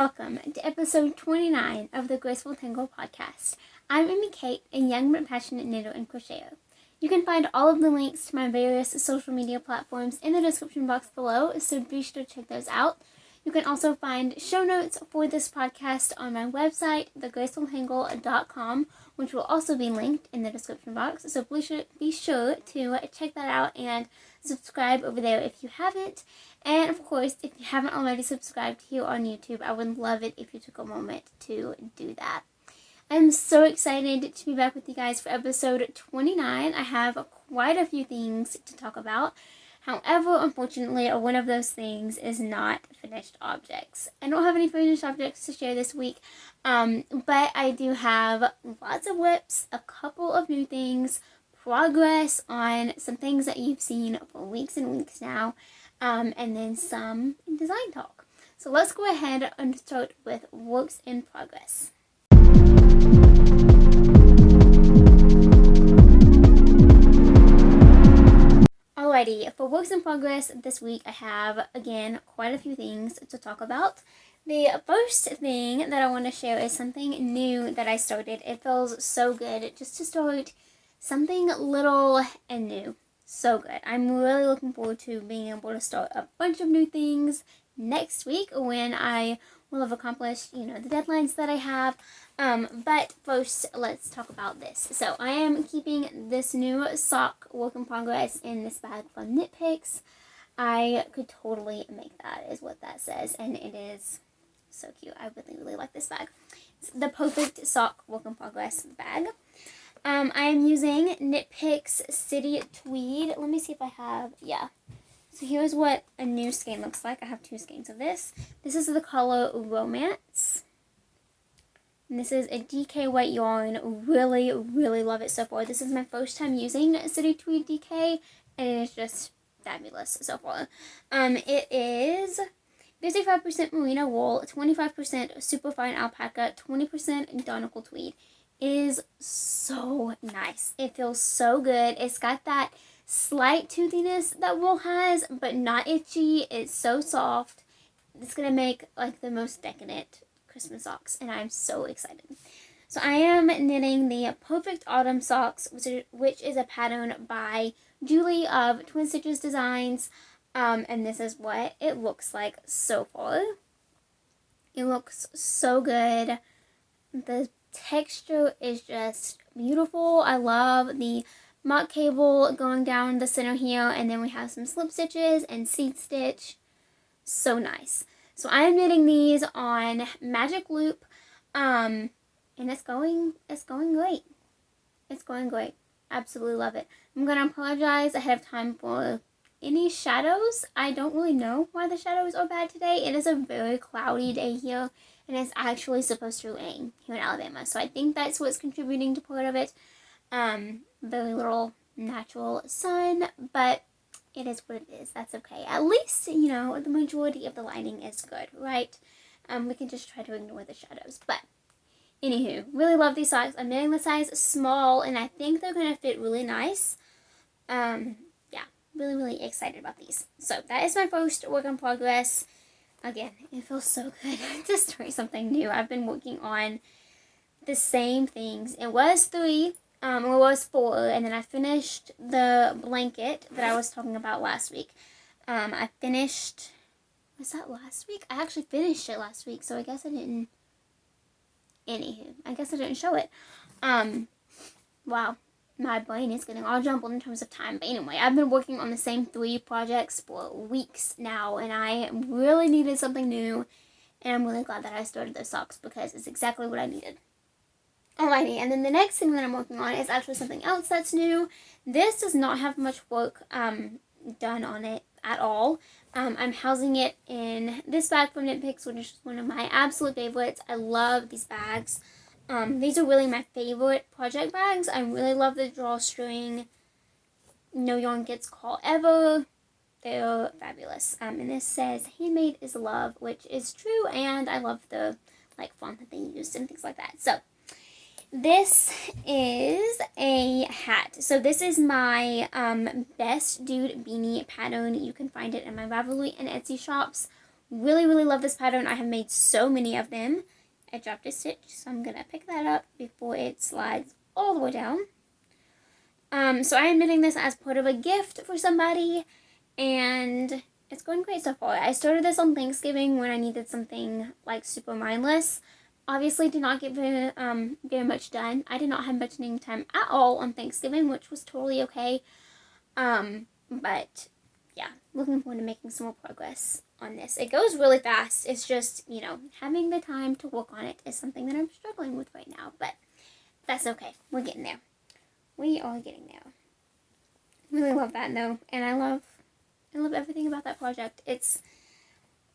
welcome to episode 29 of the Graceful Tangle podcast. I'm Amy Kate, a young but passionate knitter and crocheter. You can find all of the links to my various social media platforms in the description box below, so be sure to check those out. You can also find show notes for this podcast on my website, TheGracefulTangle.com, which will also be linked in the description box, so be sure to check that out and subscribe over there if you haven't. And of course, if you haven't already subscribed here on YouTube, I would love it if you took a moment to do that. I'm so excited to be back with you guys for episode 29. I have quite a few things to talk about. However, unfortunately, one of those things is not finished objects. I don't have any finished objects to share this week, but I do have lots of whips, a couple of new things, progress on some things that you've seen for weeks and weeks now, and then some design talk. So let's go ahead and start with works in progress. Alrighty, for works in progress this week, I have, again, quite a few things to talk about. The first thing that I want to share is something new that I started. It feels so good just to start something little and new. So good. I'm really looking forward to being able to start a bunch of new things next week when I will have accomplished, the deadlines that I have. But first, let's talk about this. So I am keeping this new sock work in progress in this bag from Knit Picks. I could totally make that, is what that says, and it is so cute. I really, really like this bag. It's the perfect sock work in progress bag. I am using Knit Picks City Tweed. Let me see if I have, So here's what a new skein looks like. I have two skeins of this. This is the color Romance. And this is a DK white yarn. Really, really love it so far. This is my first time using City Tweed DK, and it is just fabulous so far. It is 55% merino wool, 25% superfine alpaca, 20% Donegal tweed. It is so nice. It feels so good. It's got that slight toothiness that wool has, but not itchy. It's so soft. It's going to make like the most decadent Christmas socks, and I'm so excited. So I am knitting the Perfect Autumn Socks, which is a pattern by Julie of Twin Stitches Designs, and this is what it looks like so far. It looks so good. The texture is just beautiful. I love the mock cable going down the center here, and then we have some slip stitches and seed stitch. So nice. So I am knitting these on Magic Loop, and it's going great. It's going great. Absolutely love it. I'm going to apologize ahead of time for any shadows. I don't really know why the shadows are bad today. It is a very cloudy day here, and it's actually supposed to rain here in Alabama. So I think that's what's contributing to part of it. Very little natural sun, but it is what it is. That's okay. At least, the majority of the lighting is good, right? We can just try to ignore the shadows. But, anywho, really love these socks. I'm knitting the size small, and I think they're going to fit really nice. Really, really excited about these. So, that is my first work in progress. Again, it feels so good to start something new. I've been working on the same things. It was 3. It was 4, and then I finished the blanket that I was talking about last week. I finished, was that last week? I actually finished it last week, so I guess I didn't, I guess I didn't show it. Wow, my brain is getting all jumbled in terms of time, but anyway, I've been working on the same 3 projects for weeks now, and I really needed something new, and I'm really glad that I started those socks, because it's exactly what I needed. Alrighty, and then the next thing that I'm working on is actually something else that's new. This does not have much work done on it at all. I'm housing it in this bag from Knit Picks, which is one of my absolute favorites. I love these bags. These are really my favorite project bags. I really love the drawstring, no yarn gets caught ever. They're fabulous. And this says, handmade is love, which is true, and I love the font that they used and things like that. So, this is a hat. So this is my Best Dude beanie pattern. You can find it in my Ravelry and Etsy shops. Really love this pattern. I have made so many of them. I dropped a stitch, so I'm gonna pick that up before it slides all the way down. So I am knitting this as part of a gift for somebody, and it's going great so far. I started this on Thanksgiving when I needed something like super mindless. Obviously did not get very much done. I did not have much knitting time at all on Thanksgiving, which was totally okay. But yeah, looking forward to making some more progress on this. It goes really fast. It's just, you know, having the time to work on it is something that I'm struggling with right now, but that's okay. We're getting there. We are getting there. Really love that though, and I love everything about that project. It's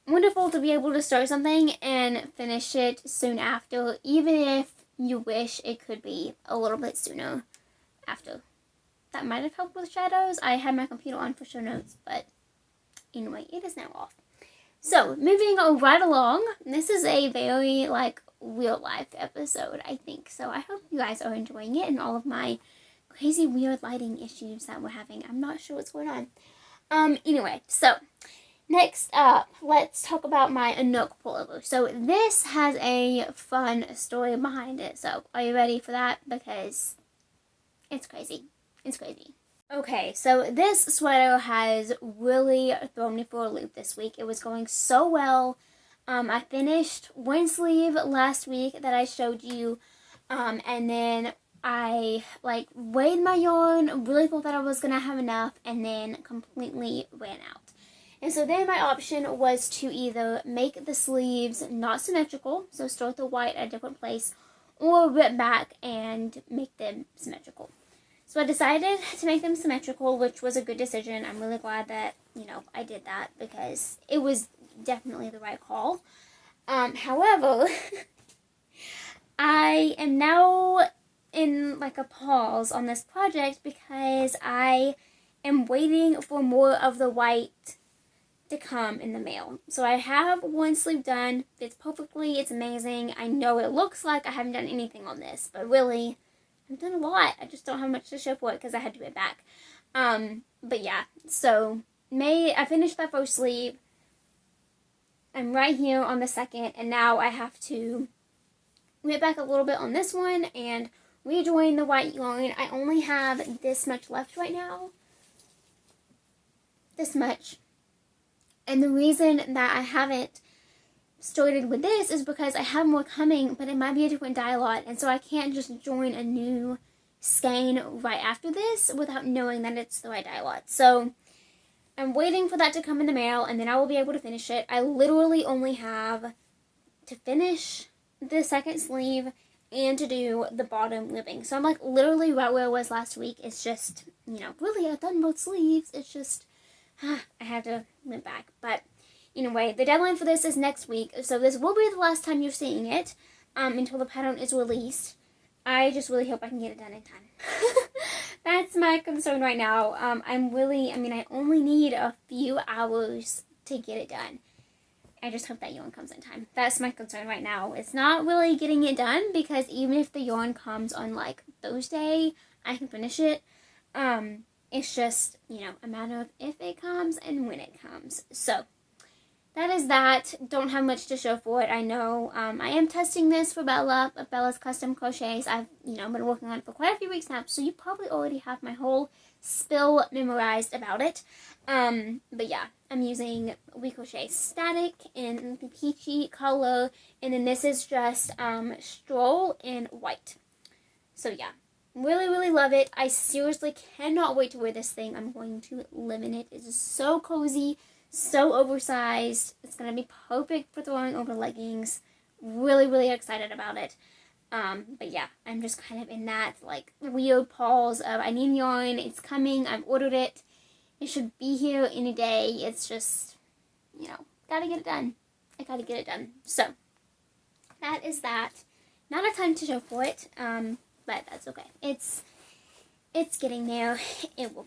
wonderful to be able to start something and finish it soon after, even if you wish it could be a little bit sooner after. That might have helped with shadows. I had my computer on for show notes, but anyway, it is now off. So, moving right along, this is a very, like, real life episode, I think. So, I hope you guys are enjoying it and all of my crazy weird lighting issues that we're having. I'm not sure what's going on. Anyway, so, next up, let's talk about my Nook pullover. So, this has a fun story behind it. So, are you ready for that? Because it's crazy. It's crazy. Okay, so this sweater has really thrown me for a loop this week. It was going so well. I finished one sleeve last week that I showed you, and then I weighed my yarn, really thought that I was gonna have enough, and then completely ran out. And so then my option was to either make the sleeves not symmetrical, so start the white at a different place, or rip back and make them symmetrical. So I decided to make them symmetrical, which was a good decision. I'm really glad that, you know, I did that because it was definitely the right call. However, I am now in like a pause on this project because I am waiting for more of the white to come in the mail. So I have one sleeve done. It's perfectly, it's amazing. I know it looks like I haven't done anything on this, but really, I've done a lot. I just don't have much to show for it because I had to do it back. But yeah, so I finished that first sleeve. I'm right here on the second, and now I have to rip back a little bit on this one and rejoin the white yarn. I only have this much left right now. This much. And the reason that I haven't started with this is because I have more coming, but it might be a different dye lot, and so I can't just join a new skein right after this without knowing that it's the right dye lot. So I'm waiting for that to come in the mail, and then I will be able to finish it. I literally only have to finish the second sleeve and to do the bottom ribbing. So I'm like literally right where I was last week. It's just, you know, really I've done both sleeves. It's just, I had to rip back, but anyway, the deadline for this is next week, so this will be the last time you're seeing it until the pattern is released. I just really hope I can get it done in time. That's my concern right now. I only need a few hours to get it done. I just hope that yarn comes in time. That's my concern right now. It's not really getting it done because even if the yarn comes on like Thursday, I can finish it. It's just, you know, a matter of if it comes and when it comes. So that is that. Don't have much to show for it. I know I am testing this for Bella, Bella's Custom Crochets. I've, you know, been working on it for quite a few weeks now, so you probably already have my whole spill memorized about it. But yeah, I'm using We Crochet Static in the peachy color, and then this is just Stroll in white. So yeah, really love it. I seriously cannot wait to wear this thing. I'm going to live in it. It is so cozy. So oversized. It's going to be perfect for throwing over leggings. Really excited about it. But yeah, I'm just kind of in that like weird pause of I need yarn. It's coming. I've ordered it. It should be here any day. It's just, you know, gotta get it done. I gotta get it done. So that is that. Not a ton to show for it. But that's okay. It's getting there. It will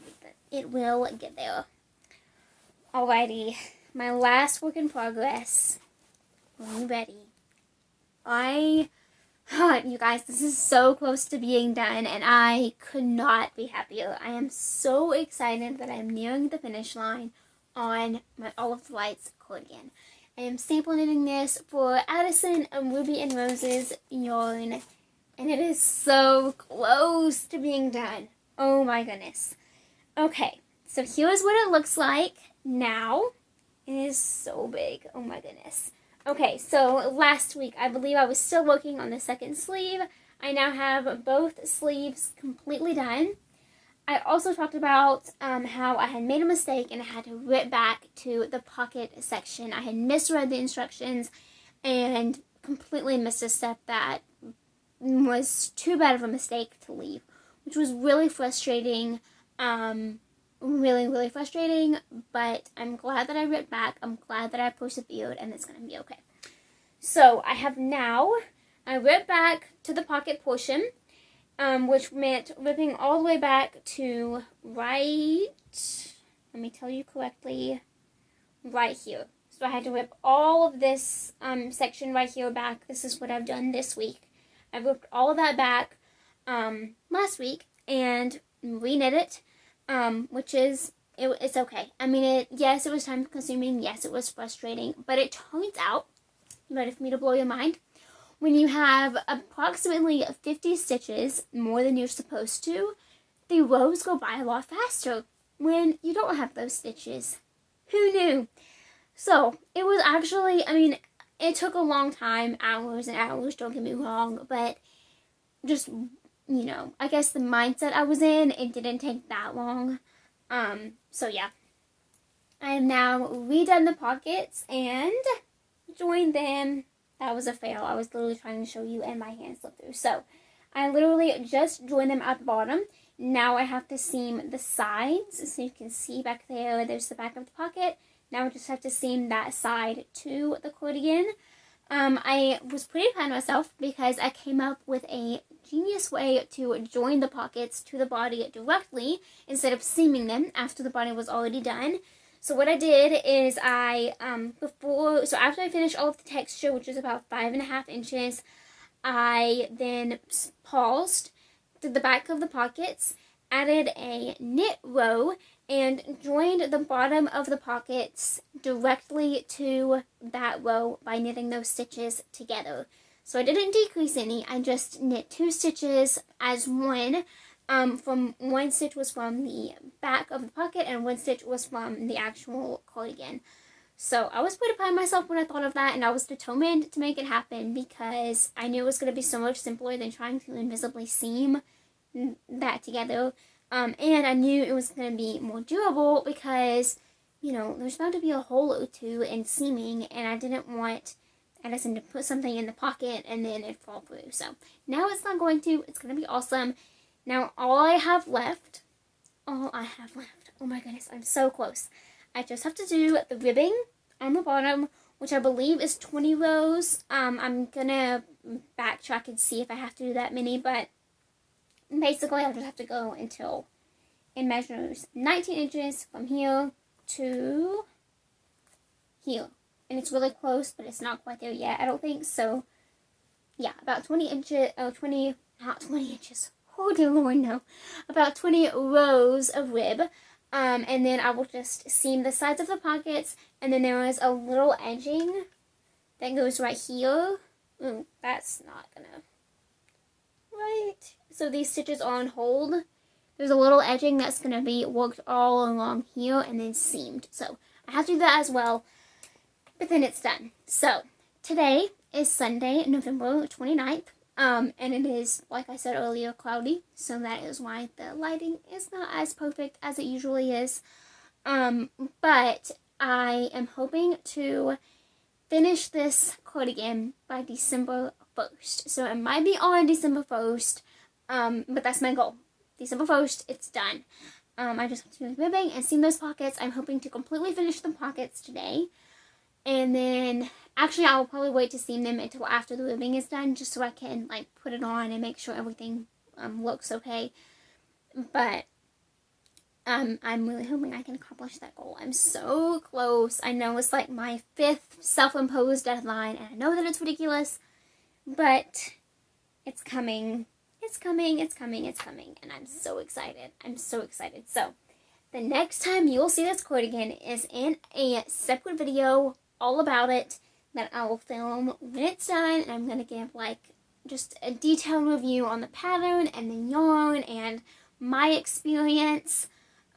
get there. Alrighty, my last work in progress. Are you ready? You guys, this is so close to being done, and I could not be happier. I am so excited that I'm nearing the finish line on my All of the Lights accordion. I am sample knitting this for Addison and Ruby and Rose's yarn, and it is so close to being done. Oh my goodness. Okay, so here's what it looks like now. It is so big. Oh my goodness. Okay, so last week I believe I was still working on the second sleeve. I now have both sleeves completely done. I also talked about how I had made a mistake and I had to rip back to the pocket section. I had misread the instructions and completely missed a step that was too bad of a mistake to leave, which was really frustrating. Really frustrating, but I'm glad that I ripped back. I'm glad that I persevered, and it's going to be okay. So I ripped back to the pocket portion, which meant ripping all the way back to right here. So I had to rip all of this section right here back. This is what I've done this week. I ripped all of that back last week and reknit it, which is, it's okay. I mean, yes, it was time consuming. Yes, it was frustrating, but it turns out, you ready for me to blow your mind? When you have approximately 50 stitches, more than you're supposed to, the rows go by a lot faster when you don't have those stitches. Who knew? So, it was actually, I mean, it took a long time, hours and hours, don't get me wrong, but just, I guess the mindset I was in, it didn't take that long. So yeah. I have now redone the pockets and joined them. That was a fail. I was literally trying to show you and my hand slipped through. So, I literally just joined them at the bottom. Now I have to seam the sides. So you can see back there's the back of the pocket. Now I just have to seam that side to the accordion. I was pretty proud of myself because I came up with a genius way to join the pockets to the body directly instead of seaming them after the body was already done. So what I did is after I finished all of the texture, which is about 5.5 inches, I then paused, did the back of the pockets, added a knit row, and joined the bottom of the pockets directly to that row by knitting those stitches together. So I didn't decrease any, I just knit 2 stitches as one. From one stitch was from the back of the pocket and one stitch was from the actual cardigan. So I was pretty proud of myself when I thought of that, and I was determined to make it happen because I knew it was going to be so much simpler than trying to invisibly seam that together. And I knew it was going to be more durable because, there's bound to be a hole or two in seaming, and I didn't want Addison to put something in the pocket and then it fall through. So now it's not going to. It's going to be awesome. Now all I have left, oh my goodness, I'm so close. I just have to do the ribbing on the bottom, which I believe is 20 rows. I'm going to backtrack and see if I have to do that many, but basically I'll just have to go until it measures 19 inches from here to here. And it's really close, but it's not quite there yet, I don't think. So, yeah, about 20 inches, not 20 inches. Oh, dear Lord, no. About 20 rows of rib. And then I will just seam the sides of the pockets. And then there is a little edging that goes right here. That's not gonna... Right. So these stitches are on hold. There's a little edging that's gonna be worked all along here and then seamed. So I have to do that as well. But then it's done. So today is Sunday, November 29th. And it is, like I said earlier, cloudy, so that is why the lighting is not as perfect as it usually is. But I am hoping to finish this cardigan by December 1st. So it might be on December 1st, but that's my goal. December 1st, it's done. I just have to do the ribbing and seam those pockets. I'm hoping to completely finish the pockets today. And then, actually, I will probably wait to seam them until after the ribbing is done, just so I can, put it on and make sure everything looks okay. But I'm really hoping I can accomplish that goal. I'm so close. I know it's my 5th self-imposed deadline, and I know that it's ridiculous, but it's coming. It's coming, and I'm so excited. So, the next time you'll see this cardigan is in a separate video all about it that I will film when it's done, and I'm going to give like just a detailed review on the pattern and the yarn and my experience.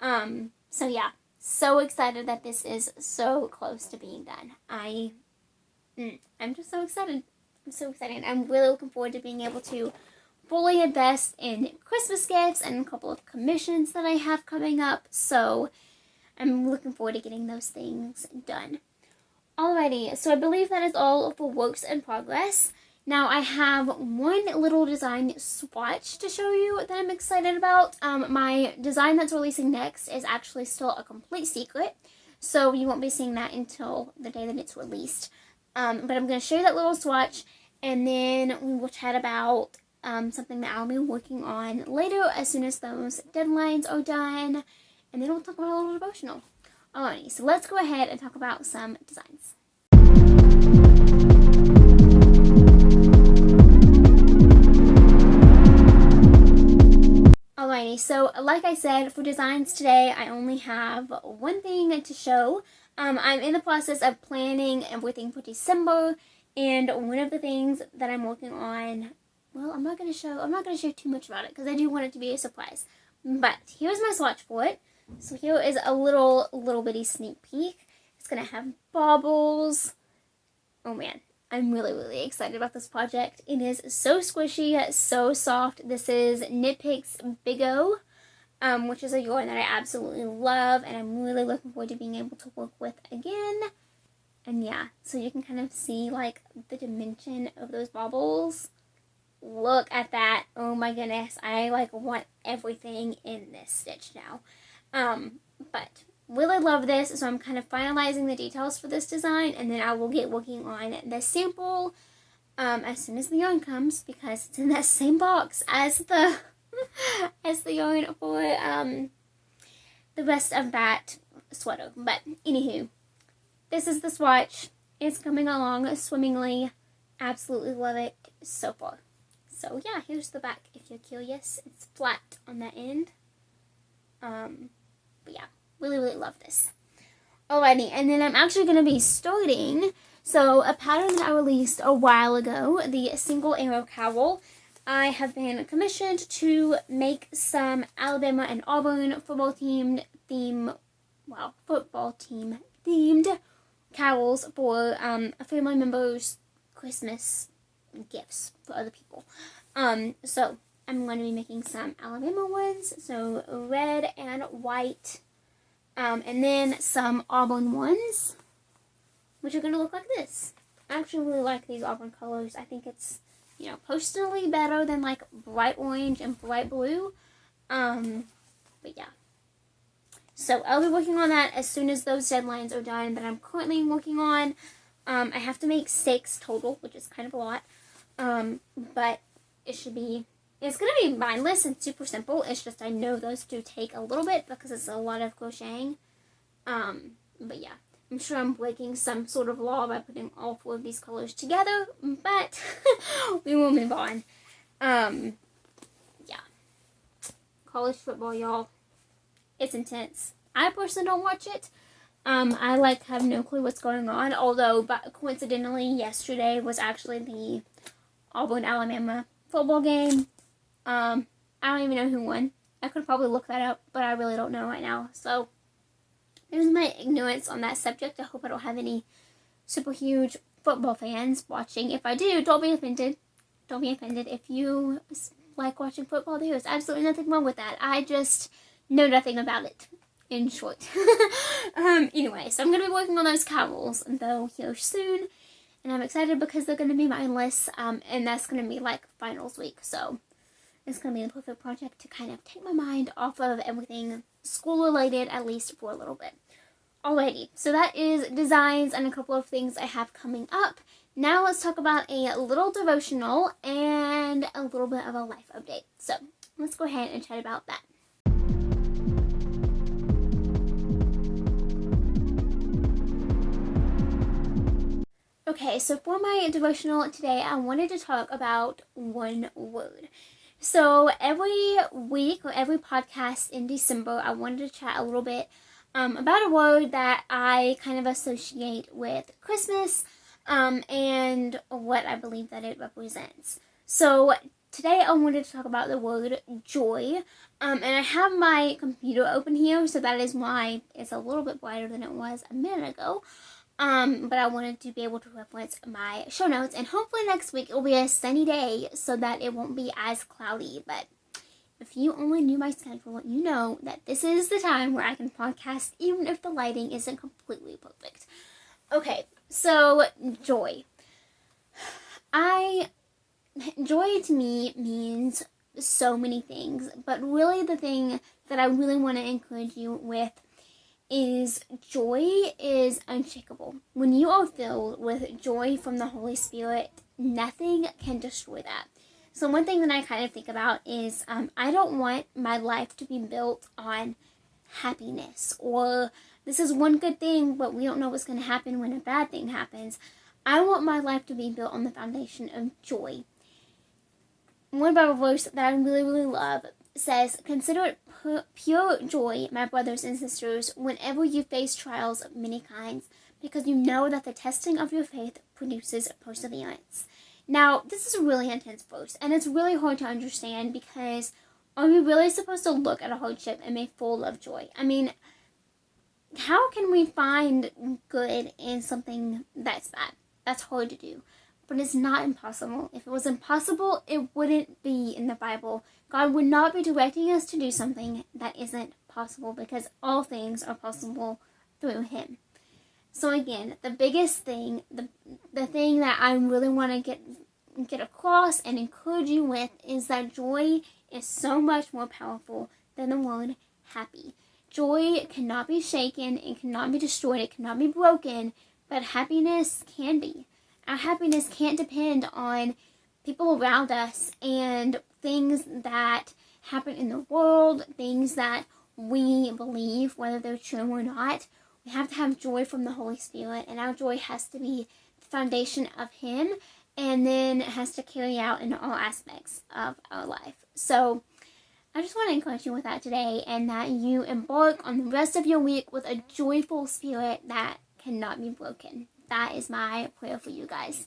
So yeah, so excited that this is so close to being done. I'm just so excited. I'm so excited. I'm really looking forward to being able to fully invest in Christmas gifts and a couple of commissions that I have coming up. So I'm looking forward to getting those things done. Alrighty, so I believe that is all for works in progress. Now I have one little design swatch to show you that I'm excited about. My design that's releasing next is actually still a complete secret, so you won't be seeing that until the day that it's released. But I'm going to show you that little swatch, and then we will chat about something that I'll be working on later as soon as those deadlines are done, and then we'll talk about a little devotional. Alrighty, so let's go ahead and talk about some designs. Alrighty, so like I said, for designs today, I only have one thing to show. I'm in the process of planning everything for December, and one of the things that I'm working on, well, I'm not going to share too much about it because I do want it to be a surprise. But here's my swatch for it. So here is a little bitty sneak peek. It's going to have baubles. Oh man, I'm really excited about this project. It is so squishy, so soft. This is Knit Picks Big O, which is a yarn that I absolutely love, and I'm really looking forward to being able to work with again. And yeah, so you can kind of see like the dimension of those baubles. Look at that. Oh my goodness, I like want everything in this stitch now. But really love this, so I'm kind of finalizing the details for this design, and then I will get working on the sample as soon as the yarn comes, because it's in that same box as the as the yarn for the rest of that sweater. But anywho, this is the swatch. It's coming along swimmingly. Absolutely love it so far. So yeah, here's the back if you're curious. It's flat on that end. But yeah, really love this. Alrighty, and then I'm actually going to be starting, so a pattern that I released a while ago, the single arrow cowl. I have been commissioned to make some Alabama and Auburn football team themed cowls for a family member's Christmas gifts for other people. So I'm going to be making some Alabama ones, so red and white, and then some Auburn ones, which are going to look like this. I actually really like these Auburn colors. I think it's, personally better than like bright orange and bright blue. But yeah. So I'll be working on that as soon as those deadlines are done, but I'm currently working on, I have to make 6 total, which is kind of a lot. But it's going to be mindless and super simple. It's just I know those do take a little bit because it's a lot of crocheting. But yeah, I'm sure I'm breaking some sort of law by putting all 4 of these colors together, but we will move on. Yeah. College football, y'all. It's intense. I personally don't watch it. I have no clue what's going on, although but coincidentally yesterday was actually the Auburn Alabama football game. I don't even know who won. I could probably look that up, but I really don't know right now. So there's my ignorance on that subject. I hope I don't have any super huge football fans watching. If I do, don't be offended. Don't be offended. If you like watching football, there is absolutely nothing wrong with that. I just know nothing about it, in short. Anyway, so I'm going to be working on those cowls, though, here soon. And I'm excited because they're going to be mindless, and that's going to be like finals week. So it's going to be the perfect project to kind of take my mind off of everything school related, at least for a little bit. Alrighty, so that is designs and a couple of things I have coming up. Now let's talk about a little devotional and a little bit of a life update. So let's go ahead and chat about that. Okay, so for my devotional today, I wanted to talk about one word. So every week or every podcast in December, I wanted to chat a little bit about a word that I kind of associate with Christmas, and what I believe that it represents. So today I wanted to talk about the word joy, and I have my computer open here, so that is why it's a little bit brighter than it was a minute ago. But I wanted to be able to reference my show notes, and hopefully next week it will be a sunny day so that it won't be as cloudy. But if you only knew my schedule, you know that this is the time where I can podcast even if the lighting isn't completely perfect. Okay, so joy. Joy to me means so many things, but really the thing that I really want to encourage you with is joy is unshakable. When you are filled with joy from the Holy Spirit, nothing can destroy that. So one thing that I kind of think about is I don't want my life to be built on happiness, or this is one good thing, but we don't know what's going to happen when a bad thing happens. I want my life to be built on the foundation of joy. One Bible verse that I really, really love says, "Consider it pure joy, my brothers and sisters, whenever you face trials of many kinds, because you know that the testing of your faith produces perseverance." Now, this is a really intense verse, and it's really hard to understand because are we really supposed to look at a hardship and be full of joy? I mean, how can we find good in something that's bad? That's hard to do. But it's not impossible. If it was impossible, it wouldn't be in the Bible. God would not be directing us to do something that isn't possible, because all things are possible through Him. So again, the biggest thing, the thing that I really want to get across and encourage you with is that joy is so much more powerful than the word happy. Joy cannot be shaken, it cannot be destroyed, it cannot be broken, but happiness can be. Our happiness can't depend on people around us and things that happen in the world, things that we believe, whether they're true or not. We have to have joy from the Holy Spirit, and our joy has to be the foundation of Him, and then it has to carry out in all aspects of our life. So I just want to encourage you with that today, and that you embark on the rest of your week with a joyful spirit that cannot be broken. That is my prayer for you guys.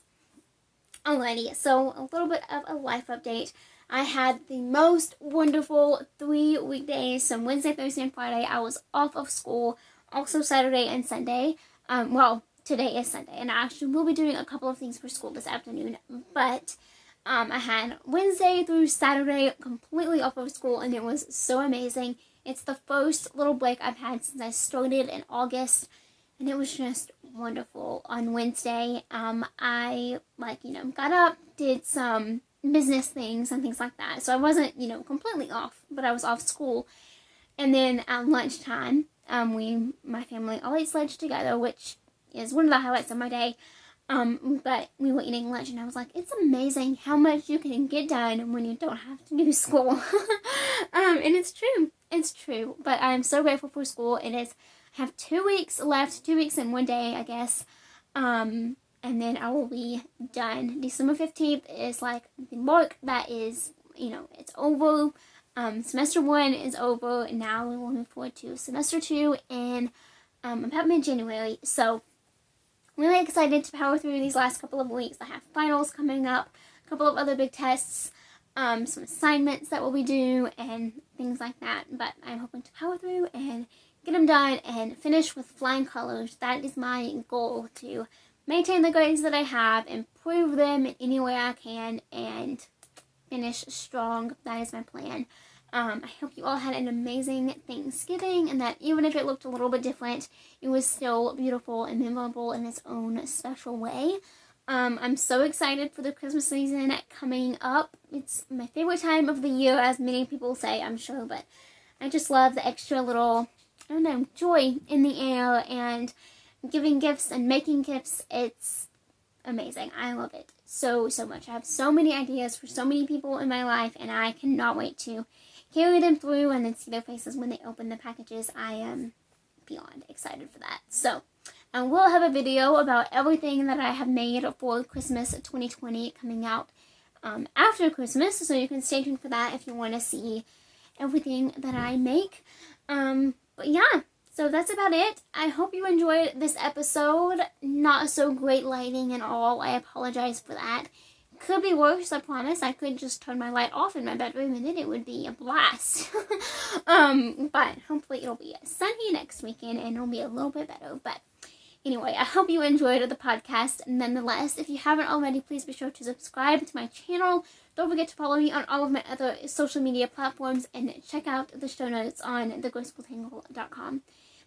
Alrighty, so a little bit of a life update. I had the most wonderful 3 weekdays. So Wednesday, Thursday, and Friday I was off of school. Also Saturday and Sunday. Today is Sunday, and I actually will be doing a couple of things for school this afternoon. But I had Wednesday through Saturday completely off of school, and it was so amazing. It's the first little break I've had since I started in August, and it was just wonderful. On Wednesday, I got up, did some business things and things like that. So I wasn't, completely off, but I was off school. And then at lunchtime, my family all ate lunch together, which is one of the highlights of my day. But we were eating lunch, and I was like, it's amazing how much you can get done when you don't have to do school. And it's true. But I'm so grateful for school. I have 2 weeks left, 2 weeks and 1 day, I guess. And then I will be done. December 15th is like the mark that is, it's over. Semester 1 is over, and now we will move forward to semester 2 in about mid-January. So really excited to power through these last couple of weeks. I have finals coming up, a couple of other big tests, some assignments that will be due, and things like that. But I'm hoping to power through and get them done and finish with flying colors. That is my goal, to maintain the grades that I have, improve them in any way I can, and finish strong. That is my plan. I hope you all had an amazing Thanksgiving, and that even if it looked a little bit different, it was still beautiful and memorable in its own special way. I'm so excited for the Christmas season coming up. It's my favorite time of the year, as many people say, I'm sure, but I just love the extra little, joy in the air, and giving gifts and making gifts. It's amazing. I love it so much. I have so many ideas for so many people in my life, and I cannot wait to carry them through and then see their faces when they open the packages. I am beyond excited for that. So I will have a video about everything that I have made for Christmas 2020 coming out after Christmas, so you can stay tuned for that if you want to see everything that I make. But yeah, So that's about it. I hope you enjoyed this episode. Not so great lighting and all. I apologize for that. Could be worse, I promise. I could just turn my light off in my bedroom and then it would be a blast. But hopefully it'll be sunny next weekend and it'll be a little bit better. But anyway, I hope you enjoyed the podcast nonetheless. If you haven't already, please be sure to subscribe to my channel. Don't forget to follow me on all of my other social media platforms and check out the show notes on TheGracefulTangle.com.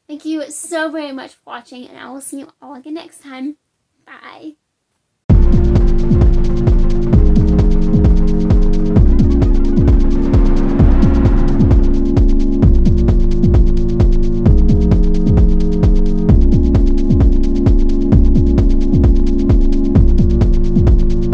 Thank you so very much for watching, and I will see you all again next time. Bye.